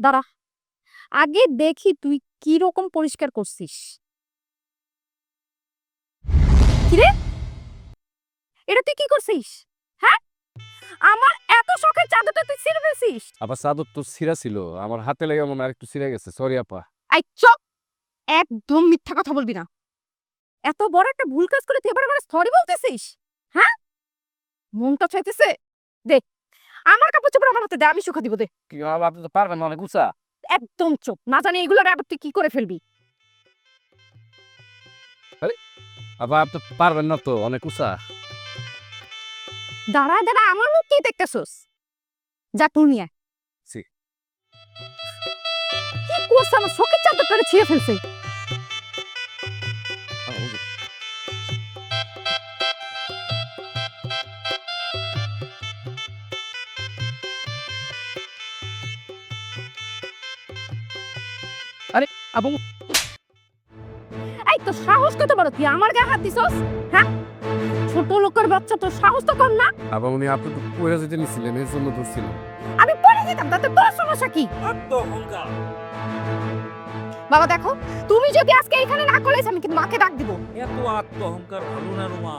দাঁড়া, আগে দেখি তুই কি রকম পরিষ্কার করছিস। কিরে, এটা তুই কি করছিস? হ্যাঁ, আমার এত শখের চাদরটা তুই ছিঁড়ে ফেলছিস। আবার চাদর তো ছিঁড়া ছিল, আমার হাতে লেগে মনে হয় আরেকটু ছিঁড়ে গেছে, সরি আপা। এই চুপ, একদম মিথ্যা কথা বলবি না। এত বড় একটা ভুল কাজ করে তুই এবার আমার সরি বলতেছিস? হ্যাঁ, মনটা চাইতেছে দে, আমার কাপড় চোপড় আমার হাতে দে, আমি শুকা দিব দে। কি বাবা, আপনি তো পারবেন না, অনেক উঁচা। একদম চুপ, না জানি এগুলোর আবার তুই কি করে ফেলবি। আপা আপনি পারবেন না তো, অনেক উঁচা। দাঁড়ায় দাঁড়া, আমার মুখ কি দেখতেছস? যা তুই নিয়ে আয়। ছি। কি করছে, আমার শখের চাদরটা ছিঁড়ে ফেলছে। আরে আপু, এই তো সাহস কত বড়, তুই আমার গায়ে হাত দিছস? হ্যাঁ, ছোট লোকের বাচ্চা, তোর সাহস তো কম না। আপা উনি আপনি তো পয়রা যেতে নিছিলেন, এর জন্য ধরছিলাম। আমি পড়ে যেতাম, তাতে তোর সমস্যা কি? বাবা দেখো, তুমি যদি আজকে এখানে না করলেস আমি কিন্তু মাকে ডাক দিব। এত আত্ম অহংকার ভালো না রুমা।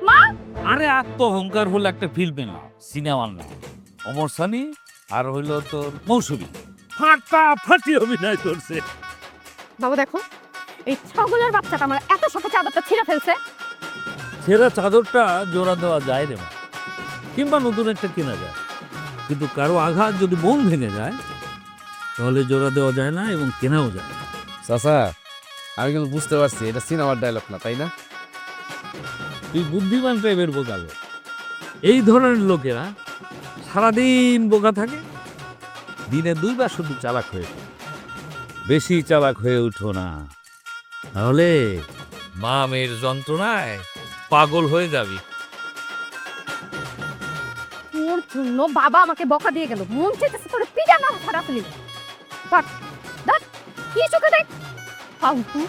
মা, আরে আত্ম অহংকার হলো একটা ফিল্মে না, সিনেমার না। অমর সানি আর হইল তোর মৌসুমী ফাটাফাটি অভিনয় করছে। বাবা দেখো, এই ছাগলের বাচ্চাটা আমার এত শখের চাদরটা ছিঁড়ে ফেলছে। ছেঁড়া চাদরটা জোড়া দেওয়া যায় রে মা, কিংবা নতুন একটা কেনা যায়, কিন্তু কারো আঘাত যদি মন ভেঙে যায় তাহলে জোড়া দেওয়া যায় না এবং কেনাও যায় না। চাচা, আমি কিন্তু বুঝতে পারছি এটা সিনেমার ডায়লগ না, তাই না? তুই বুদ্ধিমান টাইপের বোকা লোক। এই ধরনের লোকেরা সারাদিন বোকা থাকে, দিনে দুইবার শুধু চালাক হয়ে থাকে। বেশি চালাক হয়ে উঠো না, তাহলে মা মেয়ের যন্ত্রণায় পাগল হয়ে যাবি। তোর জন্য বাবা আমাকে বকা দিয়ে গেল, মন চাইতেছে তোর পিটানো ফাটা ফেলি। বাট কি চোখে দেখ ফালতু।